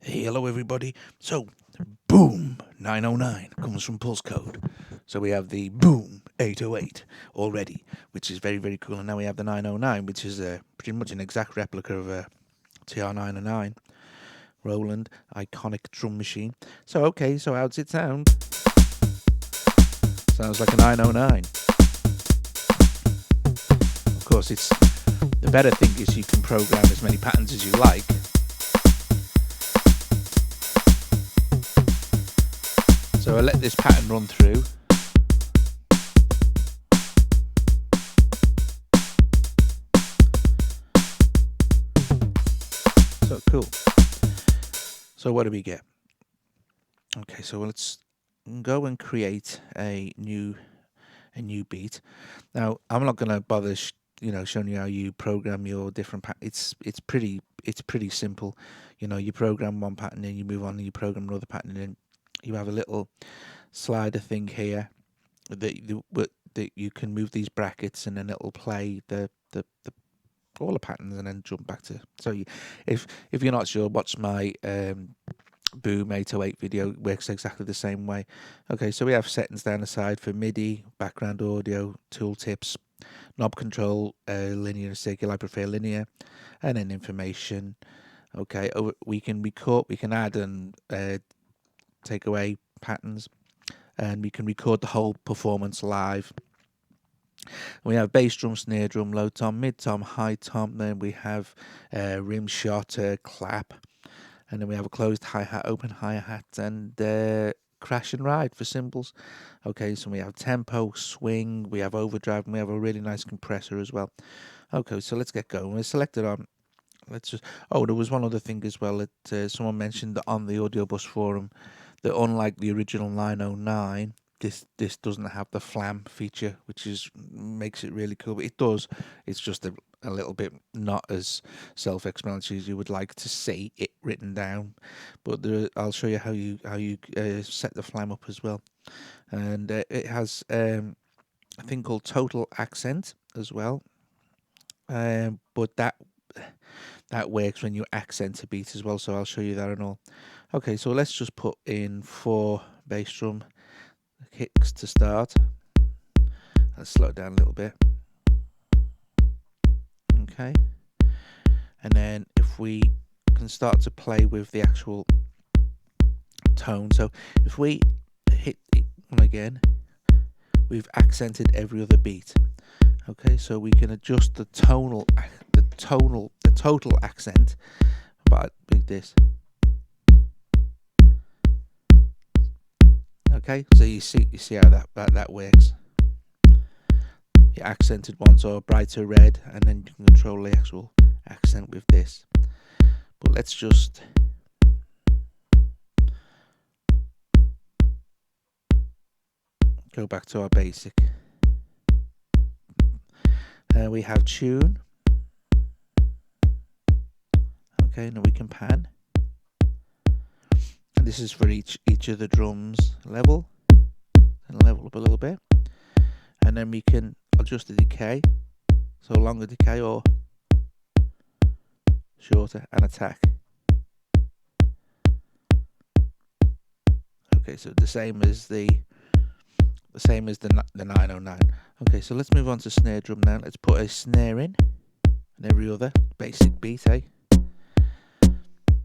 Hey, hello everybody. So, Boom 909 comes from Pulse Code. So we have the Boom 808 already, which is very, very cool. And now we have the 909, which is pretty much an exact replica of a TR-909 Roland iconic drum machine. So, okay, so how does it sound? Sounds like a 909. Of course, it's the better thing is you can program as many patterns as you like. So I let this pattern run through. So cool. So what do we get? Okay, so let's go and create a new beat. Now I'm not going to bother, showing you how you program your different patterns. It's pretty simple. You program one pattern, then you move on, and you program another pattern, and then you have a little slider thing here that you can move these brackets, and then it'll play the all the patterns, and then jump back to. So if you're not sure, watch my Boom 808 video. It works exactly the same way. Okay, so we have settings down the side for MIDI, background audio, tooltips, knob control, linear and circular. I prefer linear, and then information. Okay, we can record, we can add and take away patterns, and we can record the whole performance live. We have bass drum, snare drum, low tom, mid tom, high tom. Then we have rim shot, clap, and then we have a closed hi-hat, open hi-hat, and crash and ride for cymbals. Okay, so we have tempo, swing, we have overdrive, and we have a really nice compressor as well. Okay, so let's get going. We're selected on. Let's just. Oh, there was one other thing as well that someone mentioned on the Audio Bus forum that unlike the original 909. This doesn't have the flam feature, which makes it really cool. But it does. It's just a little bit not as self-explanatory as you would like to see it written down. But I'll show you how you set the flam up as well. And it has a thing called total accent as well. But that works when you accent a beat as well. So I'll show you that and all. Okay, so let's just put in 4 bass drum kicks to start. Let's slow it down a little bit. Okay, and then if we can start to play with the actual tone. So if we hit one again, we've accented every other beat. Okay, so we can adjust the total accent by this. Okay, so you see how that works. You accented one, so a brighter red, and then you can control the actual accent with this. But let's just go back to our basic. We have tune. Okay, now we can pan. And this is for each of the drums level. And level up a little bit. And then we can adjust the decay. So longer decay or shorter, and attack. Okay, so the same as the 909. Okay, so let's move on to snare drum now. Let's put a snare in and every other basic beat, eh?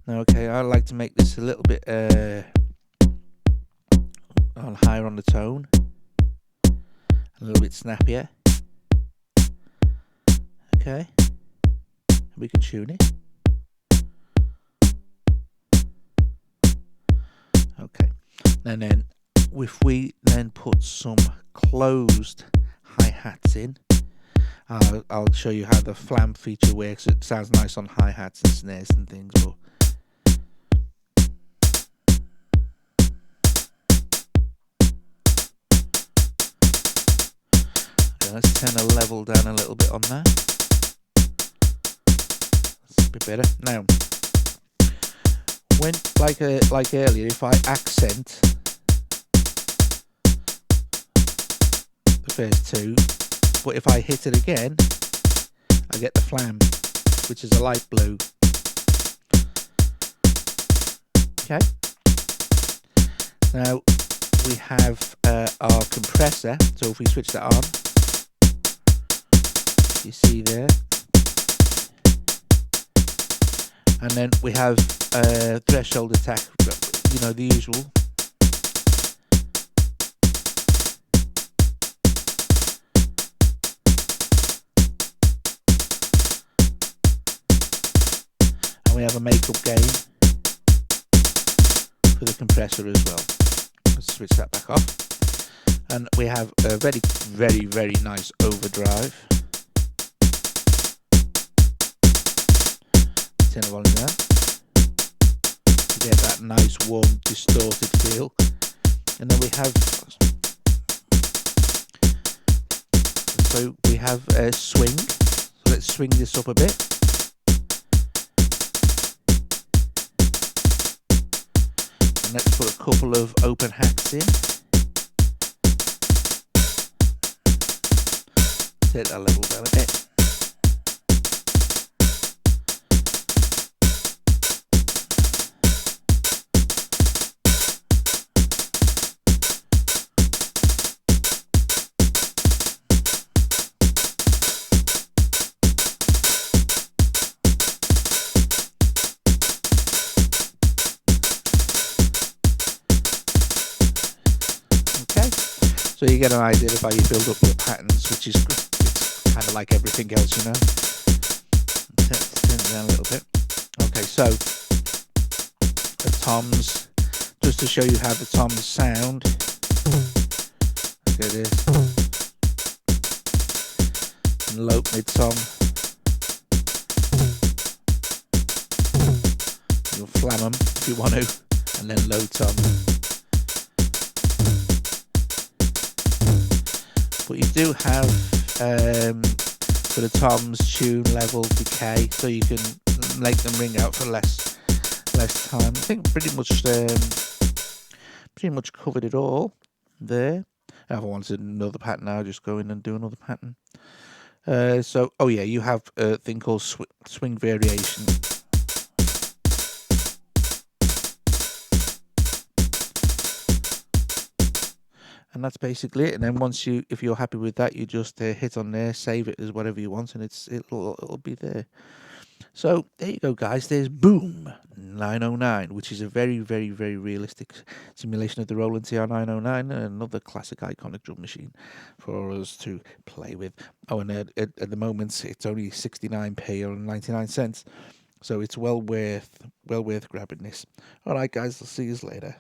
Now, okay, I like to make this a little bit higher on the tone, a little bit snappier. Okay, we can tune it. Okay, and then if we then put some closed hi-hats in, I'll show you how the flam feature works. It sounds nice on hi-hats and snares and things, but okay, let's turn the level down a little bit on that. That's a bit better. Now, when like earlier, if I accent the first 2, but if I hit it again, I get the flam, which is a light blue. Okay. Now we have our compressor. So if we switch that on, you see there. And then we have threshold attack, you know, the usual. And we have a makeup gain for the compressor as well. Let's switch that back off. And we have a very, very, very nice overdrive. Turn the volume down to get that nice, warm, distorted feel. And then we have, so we have a swing. So let's swing this up a bit. And let's put a couple of open hats in. Take that level down a bit. So you get an idea of how you build up your patterns, which is it's kind of like everything else, you know. Let's turn it down a little bit. Okay, so the toms, just to show you how the toms sound. Look at this. And low mid tom. You'll flam them if you want to, and then low tom. But you do have for the toms tune level decay, so you can make them ring out for less time. I think pretty much covered it all there. If I wanted another pattern, I'll just go in and do another pattern. So oh yeah, you have a thing called swing variation. And that's basically it. And then once if you're happy with that, you just hit on there, save it as whatever you want, and it'll be there. So there you go, guys. There's Boom 909, which is a very, very, very realistic simulation of the Roland TR-909, another classic iconic drum machine for us to play with. Oh, and at the moment, it's only 69p or 99 cents, so it's well worth grabbing this. All right, guys. I'll see you later.